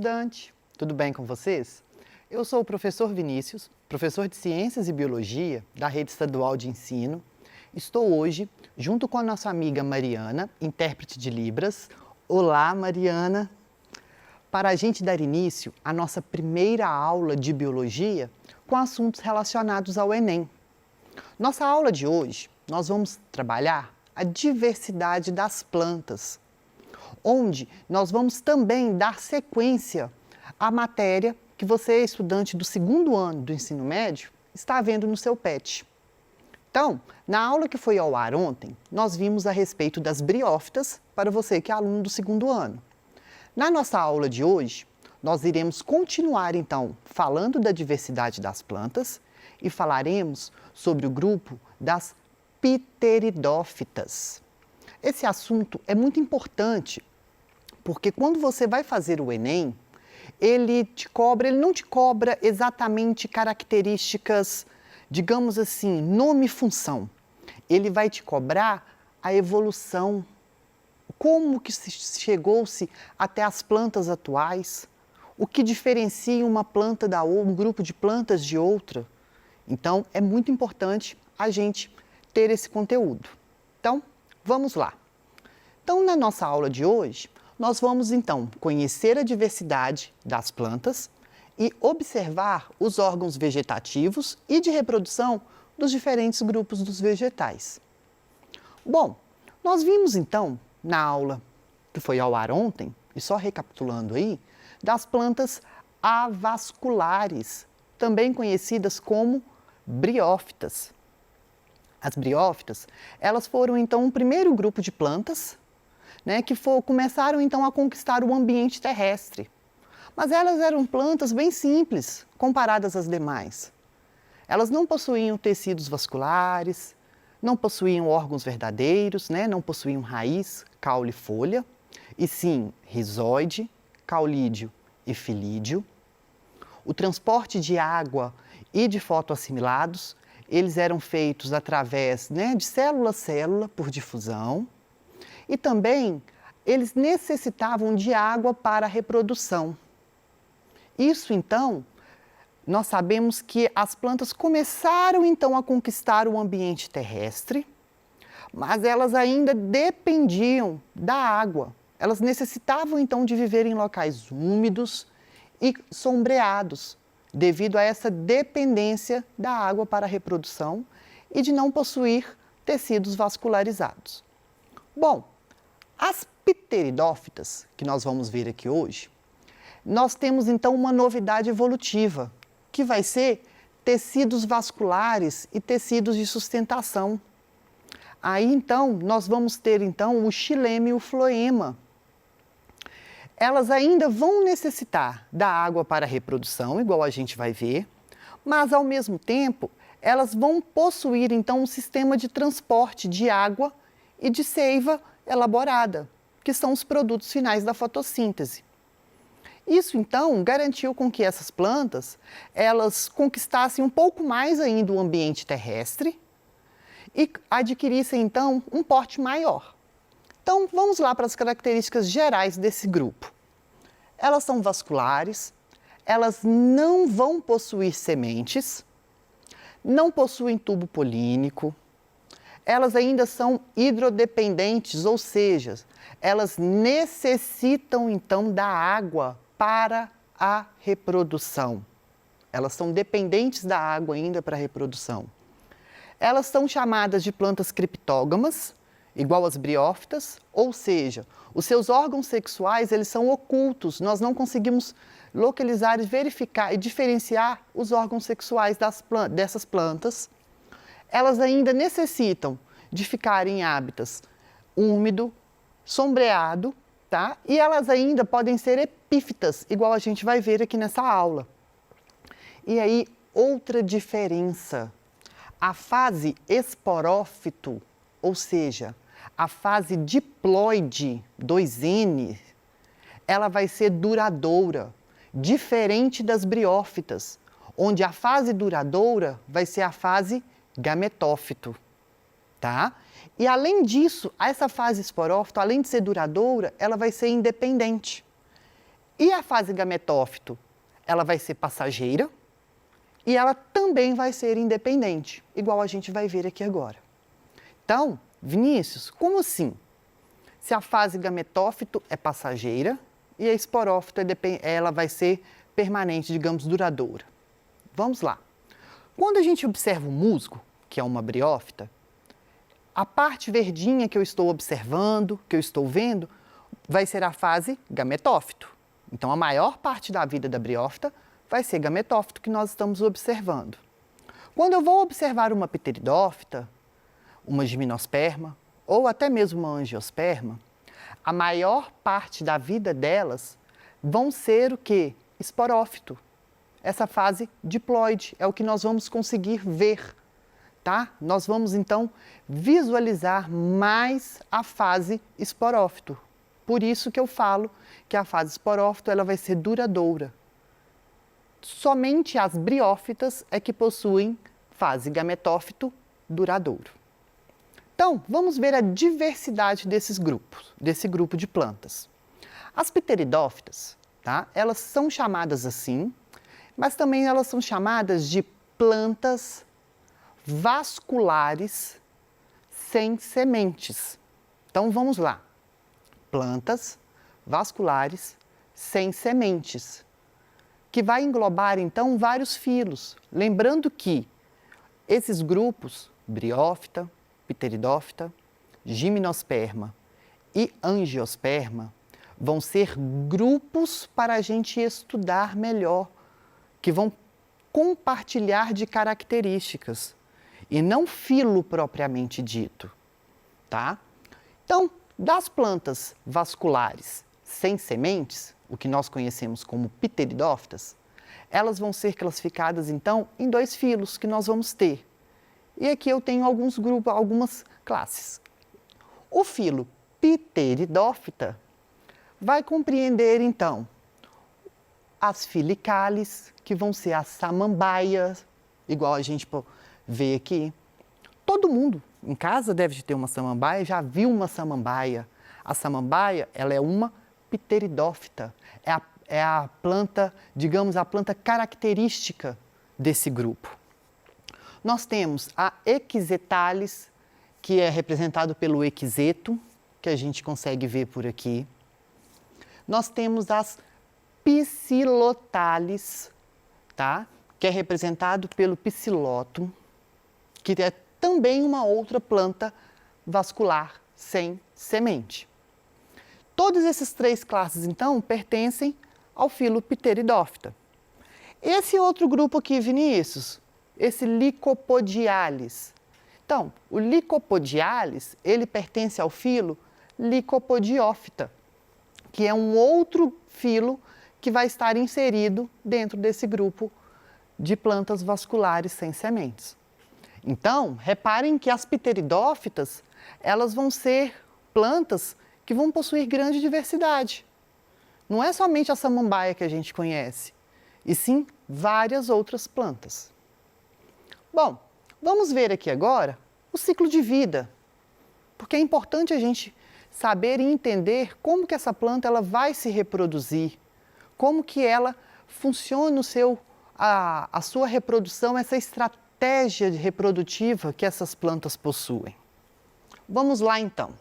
estudante! Tudo bem com vocês? Eu sou o professor Vinícius, professor de Ciências e Biologia da Rede Estadual de Ensino. Estou hoje junto com a nossa amiga Mariana, intérprete de Libras. Olá, Mariana! Para a gente dar início à nossa primeira aula de Biologia com assuntos relacionados ao Enem. Nossa aula de hoje, nós vamos trabalhar a diversidade das plantas, onde nós vamos também dar sequência à matéria que você, estudante do segundo ano do ensino médio, está vendo no seu PET. Então, na aula que foi ao ar ontem, nós vimos a respeito das briófitas para você que é aluno do segundo ano. Na nossa aula de hoje, nós iremos continuar então falando da diversidade das plantas e falaremos sobre o grupo das pteridófitas. Esse assunto é muito importante porque quando você vai fazer o Enem, ele não te cobra exatamente características, digamos assim, nome e função. Ele vai te cobrar a evolução, como que chegou-se até as plantas atuais, o que diferencia uma planta da outra, um grupo de plantas de outra. Então, é muito importante a gente ter esse conteúdo. Então, vamos lá. Então, na nossa aula de hoje, nós vamos então conhecer a diversidade das plantas e observar os órgãos vegetativos e de reprodução dos diferentes grupos dos vegetais. Bom, nós vimos então na aula que foi ao ar ontem, e só recapitulando aí, das plantas avasculares, também conhecidas como briófitas. As briófitas, elas foram então o primeiro grupo de plantas, que começaram então a conquistar o ambiente terrestre. Mas elas eram plantas bem simples, comparadas às demais. Elas não possuíam tecidos vasculares, não possuíam órgãos verdadeiros, não possuíam raiz, caule e folha, e sim rizóide, caulídeo e filídeo. O transporte de água e de fotoassimilados, eles eram feitos através de célula-célula por difusão. E também eles necessitavam de água para a reprodução. Isso então, nós sabemos que as plantas começaram então a conquistar o ambiente terrestre, mas elas ainda dependiam da água. Elas necessitavam então de viver em locais úmidos e sombreados, devido a essa dependência da água para a reprodução e de não possuir tecidos vascularizados. Bom, as pteridófitas, que nós vamos ver aqui hoje, nós temos então uma novidade evolutiva, que vai ser tecidos vasculares e tecidos de sustentação. Aí então, nós vamos ter então o xilema e o floema. Elas ainda vão necessitar da água para a reprodução, igual a gente vai ver, mas ao mesmo tempo, elas vão possuir então um sistema de transporte de água e de seiva elaborada, que são os produtos finais da fotossíntese. Isso, então, garantiu com que essas plantas, elas conquistassem um pouco mais ainda o ambiente terrestre e adquirissem, então, um porte maior. Então, vamos lá para as características gerais desse grupo. Elas são vasculares, elas não vão possuir sementes, não possuem tubo polínico, elas ainda são hidrodependentes, ou seja, elas necessitam então da água para a reprodução. Elas são dependentes da água ainda para a reprodução. Elas são chamadas de plantas criptógamas, igual às briófitas, ou seja, os seus órgãos sexuais eles são ocultos, nós não conseguimos localizar e verificar e diferenciar os órgãos sexuais dessas plantas. Elas ainda necessitam de ficar em hábitats úmido, sombreado, tá? E elas ainda podem ser epífitas, igual a gente vai ver aqui nessa aula. E aí, outra diferença, a fase esporófito, ou seja, a fase diploide, 2N, ela vai ser duradoura, diferente das briófitas, onde a fase duradoura vai ser a fase gametófito, tá? E além disso, essa fase esporófito, além de ser duradoura, ela vai ser independente. E a fase gametófito, ela vai ser passageira e ela também vai ser independente, igual a gente vai ver aqui agora. Então, Vinícius, como assim? Se a fase gametófito é passageira e a esporófito ela vai ser permanente, digamos, duradoura. Vamos lá. Quando a gente observa o musgo, que é uma briófita, a parte verdinha que eu estou observando, que eu estou vendo, vai ser a fase gametófito. Então, a maior parte da vida da briófita vai ser gametófito que nós estamos observando. Quando eu vou observar uma pteridófita, uma gimnosperma ou até mesmo uma angiosperma, a maior parte da vida delas vão ser o quê? Esporófito. Essa fase diploide é o que nós vamos conseguir ver, tá? Nós vamos então visualizar mais a fase esporófito. Por isso que eu falo que a fase esporófito ela vai ser duradoura. Somente as briófitas é que possuem fase gametófito duradouro. Então, vamos ver a diversidade desses grupos, desse grupo de plantas. As pteridófitas, tá? Elas são chamadas assim, mas também elas são chamadas de plantas vasculares sem sementes. Então, vamos lá. Plantas vasculares sem sementes, que vai englobar, então, vários filos. Lembrando que esses grupos, briófita, pteridófita, gimnosperma e angiosperma, vão ser grupos para a gente estudar melhor, que vão compartilhar de características, e não filo propriamente dito, tá? Então, das plantas vasculares sem sementes, o que nós conhecemos como pteridófitas, elas vão ser classificadas, então, em dois filos que nós vamos ter. E aqui eu tenho alguns grupos, algumas classes. O filo pteridófita vai compreender, então, as filicales, que vão ser as samambaias, igual a gente vê aqui. Todo mundo em casa deve ter uma samambaia, já viu uma samambaia. A samambaia, ela é uma pteridófita, é a planta, digamos, a planta característica desse grupo. Nós temos a Echizetalis, que é representado pelo equiseto, que a gente consegue ver por aqui. Nós temos as Psilotales, tá? Que é representado pelo psiloto, que é também uma outra planta vascular sem semente. Todas essas três classes, então, pertencem ao filo Pteridófita. Esse outro grupo aqui, Vinícius, esse Lycopodiales. Então, o Lycopodiales, ele pertence ao filo Lycopodiófita, que é um outro filo que vai estar inserido dentro desse grupo de plantas vasculares sem sementes. Então, reparem que as pteridófitas, elas vão ser plantas que vão possuir grande diversidade. Não é somente a samambaia que a gente conhece, e sim várias outras plantas. Bom, vamos ver aqui agora o ciclo de vida, porque é importante a gente saber e entender como que essa planta ela vai se reproduzir, como que ela funciona a sua reprodução, essa estratégia reprodutiva que essas plantas possuem. Vamos lá então.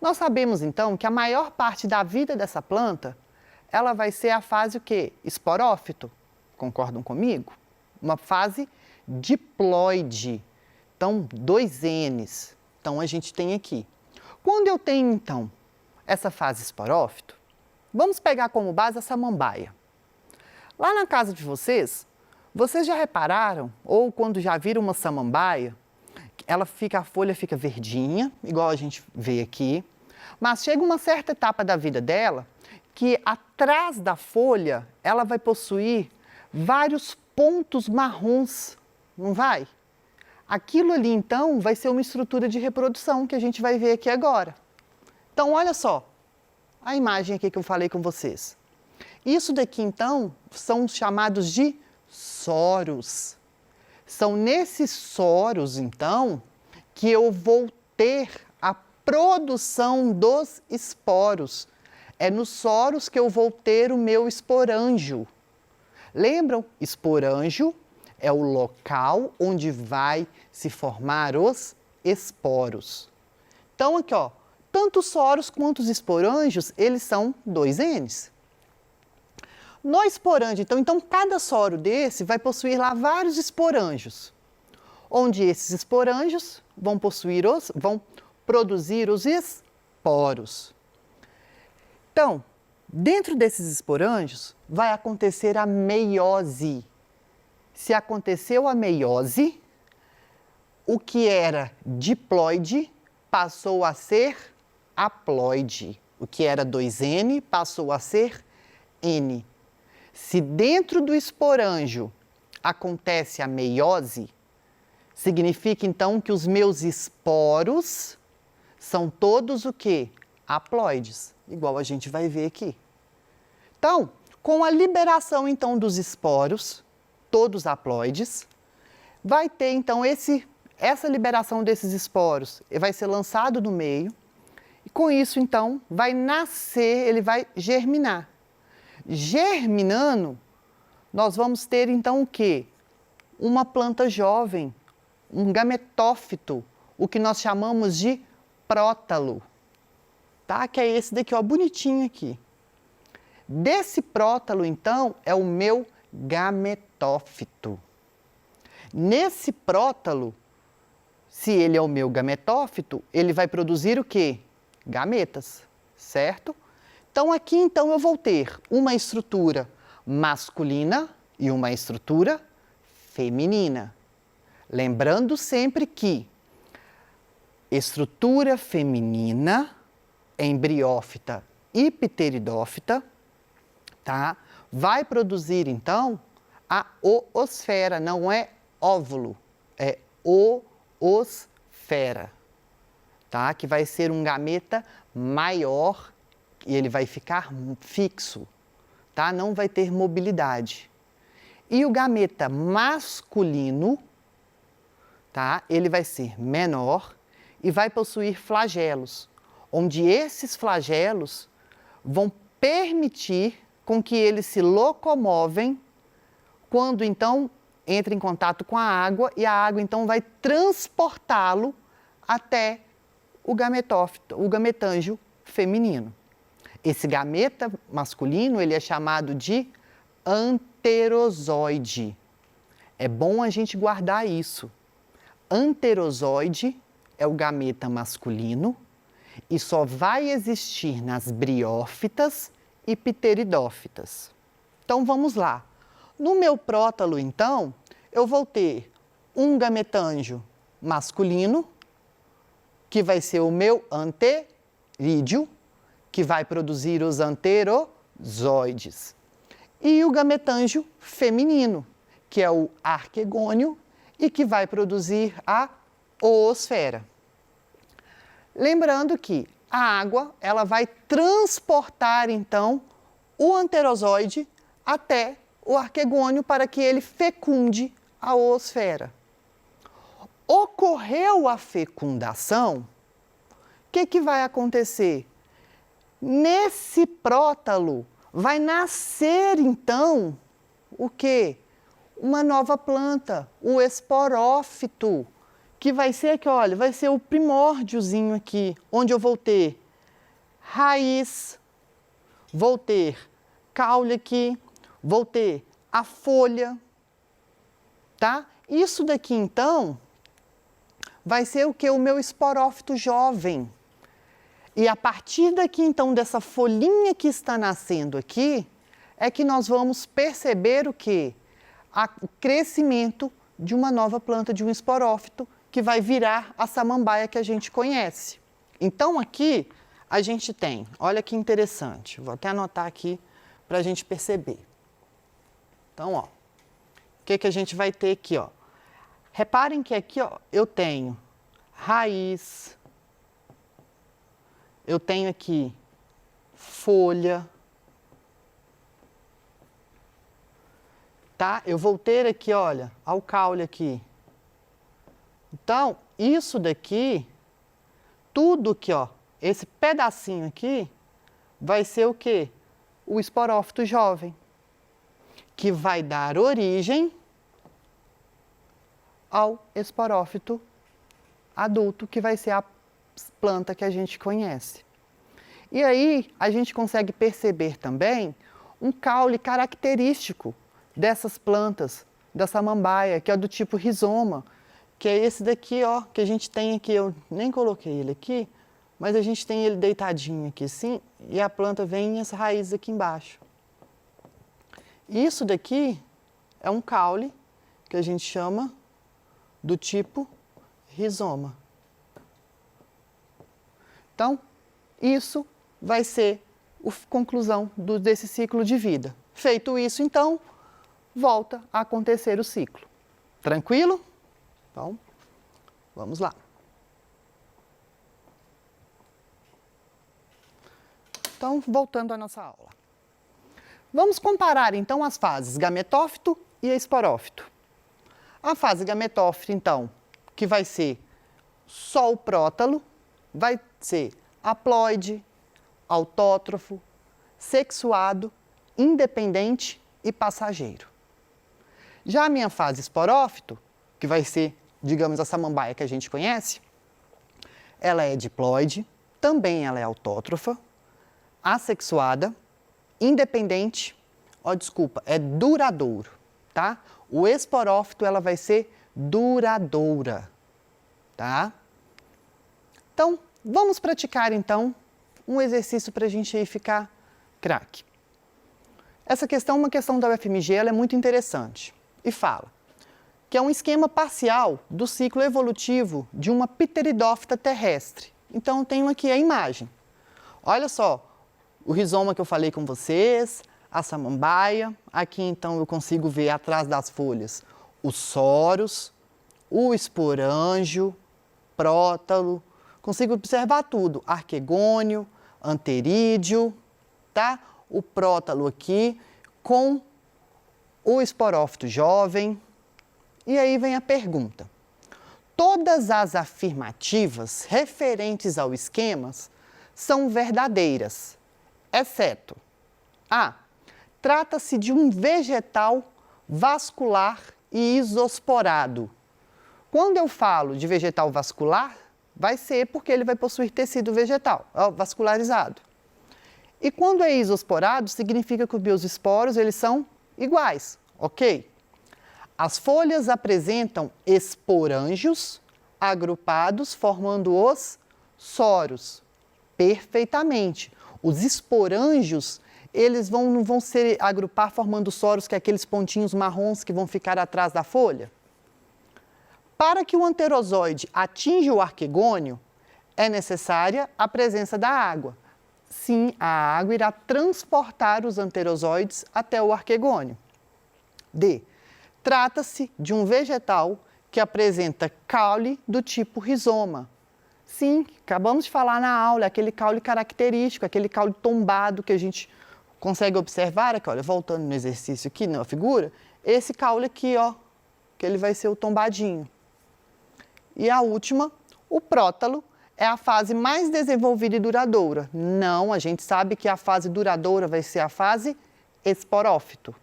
Nós sabemos então que a maior parte da vida dessa planta, ela vai ser a fase o quê? Esporófito, concordam comigo? Uma fase diploide, então 2 N's, então a gente tem aqui. Quando eu tenho então essa fase esporófito, vamos pegar como base a samambaia. Lá na casa de vocês já repararam, ou quando já viram uma samambaia, a folha fica verdinha, igual a gente vê aqui, mas chega uma certa etapa da vida dela que atrás da folha ela vai possuir vários pontos marrons, não vai? Aquilo ali então vai ser uma estrutura de reprodução que a gente vai ver aqui agora. Então olha só, a imagem aqui que eu falei com vocês. Isso daqui então são chamados de soros. São nesses soros, então, que eu vou ter a produção dos esporos. É nos soros que eu vou ter o meu esporângio. Lembram? Esporângio é o local onde vai se formar os esporos. Então, aqui, ó, tanto os soros quanto os esporângios, eles são 2Ns. No esporângio, então, cada soro desse vai possuir lá vários esporângios, onde esses esporângios vão produzir os esporos. Então, dentro desses esporângios, vai acontecer a meiose. Se aconteceu a meiose, o que era diploide passou a ser haploide. O que era 2N passou a ser N. Se dentro do esporângio acontece a meiose, significa então que os meus esporos são todos o quê? Haploides, igual a gente vai ver aqui. Então, com a liberação então dos esporos, todos haploides, vai ter então essa liberação desses esporos, vai ser lançado no meio, e com isso então vai nascer, ele vai germinar. Germinando, nós vamos ter então o quê? Uma planta jovem, um gametófito, o que nós chamamos de prótalo, tá? Que é esse daqui, ó, bonitinho aqui. Desse prótalo, então, é o meu gametófito. Nesse prótalo, se ele é o meu gametófito, ele vai produzir o quê? Gametas, certo? Então, aqui, então, eu vou ter uma estrutura masculina e uma estrutura feminina. Lembrando sempre que estrutura feminina, embriófita e pteridófita, tá? Vai produzir, então, a oosfera, não é óvulo, é oosfera, tá? Que vai ser um gameta maior e ele vai ficar fixo, tá? Não vai ter mobilidade. E o gameta masculino, tá? Ele vai ser menor e vai possuir flagelos, onde esses flagelos vão permitir com que eles se locomovem quando então entra em contato com a água e a água então vai transportá-lo até o gametófito, o gametângio feminino. Esse gameta masculino, ele é chamado de anterozoide. É bom a gente guardar isso. Anterozoide é o gameta masculino e só vai existir nas briófitas e pteridófitas. Então, vamos lá. No meu prótalo, então, eu vou ter um gametângio masculino, que vai ser o meu anterídeo, que vai produzir os anterozoides. E o gametângio feminino, que é o arquegônio e que vai produzir a oosfera. Lembrando que a água, ela vai transportar, então, o anterozoide até o arquegônio para que ele fecunde a oosfera. Ocorreu a fecundação, o que vai acontecer? Nesse prótalo vai nascer, então, o quê? Uma nova planta, o esporófito, que vai ser aqui, olha, vai ser o primórdiozinho aqui, onde eu vou ter raiz, vou ter caule aqui, vou ter a folha, tá? Isso daqui, então, vai ser o quê? O meu esporófito jovem. E a partir daqui, então, dessa folhinha que está nascendo aqui, é que nós vamos perceber o quê? O crescimento de uma nova planta, de um esporófito, que vai virar a samambaia que a gente conhece. Então, aqui, a gente tem, olha que interessante, vou até anotar aqui para a gente perceber. Então, ó, o que a gente vai ter aqui, ó? Reparem que aqui, ó, eu tenho raiz, eu tenho aqui folha, tá? Eu vou ter aqui, olha, o caule aqui. Então, isso daqui, tudo aqui, ó, esse pedacinho aqui, vai ser o quê? O esporófito jovem, que vai dar origem ao esporófito adulto, que vai ser a planta que a gente conhece. E aí, a gente consegue perceber também um caule característico dessas plantas, da samambaia, que é do tipo rizoma, que é esse daqui, ó, que a gente tem aqui, eu nem coloquei ele aqui, mas a gente tem ele deitadinho aqui assim, e a planta vem as raízes aqui embaixo. Isso daqui é um caule que a gente chama do tipo rizoma. Então, isso vai ser a conclusão desse ciclo de vida. Feito isso, então, volta a acontecer o ciclo. Tranquilo? Então, vamos lá. Então, voltando à nossa aula. Vamos comparar, então, as fases gametófito e esporófito. A fase gametófito, então, que vai ser só o prótalo, vai ser haploide, autótrofo, sexuado, independente e passageiro. Já a minha fase esporófito, que vai ser, digamos, a samambaia que a gente conhece, ela é diploide, também ela é autótrofa, assexuada, independente, é duradouro, tá? O esporófito, ela vai ser duradoura, tá? Então, vamos praticar, então, um exercício para a gente aí ficar craque. Essa questão é uma questão da UFMG, ela é muito interessante e fala que é um esquema parcial do ciclo evolutivo de uma pteridófita terrestre. Então, eu tenho aqui a imagem. Olha só, o rizoma que eu falei com vocês, a samambaia, aqui então eu consigo ver atrás das folhas os soros, o esporângio, prótalo, consigo observar tudo, arquegônio, anterídeo, tá? O prótalo aqui com o esporófito jovem. E aí vem a pergunta. Todas as afirmativas referentes ao esquema são verdadeiras, exceto A. Trata-se de um vegetal vascular e isosporado. Quando eu falo de vegetal vascular, vai ser porque ele vai possuir tecido vegetal, vascularizado. E quando é isosporado, significa que os bioesporos eles são iguais, ok? As folhas apresentam esporângios agrupados formando os soros. Perfeitamente. Os esporângios, eles não vão se agrupar formando soros, que é aqueles pontinhos marrons que vão ficar atrás da folha. Para que o anterozoide atinja o arquegônio, é necessária a presença da água. Sim, a água irá transportar os anterozoides até o arquegônio. D. Trata-se de um vegetal que apresenta caule do tipo rizoma. Sim, acabamos de falar na aula, aquele caule característico, aquele caule tombado que a gente consegue observar aqui, olha, voltando no exercício aqui, na figura, esse caule aqui, ó, que ele vai ser o tombadinho. E a última, o prótalo, é a fase mais desenvolvida e duradoura. Não, a gente sabe que a fase duradoura vai ser a fase esporófito.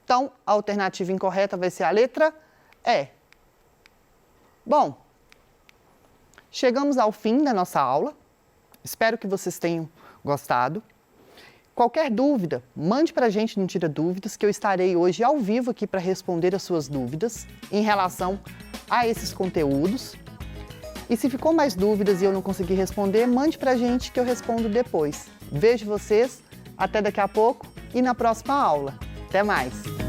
Então, a alternativa incorreta vai ser a letra E. Bom, chegamos ao fim da nossa aula. Espero que vocês tenham gostado. Qualquer dúvida, mande para a gente no Tira Dúvidas, que eu estarei hoje ao vivo aqui para responder as suas dúvidas em relação a esses conteúdos. E se ficou mais dúvidas e eu não conseguir responder, mande para a gente que eu respondo depois. Vejo vocês, até daqui a pouco e na próxima aula. Até mais!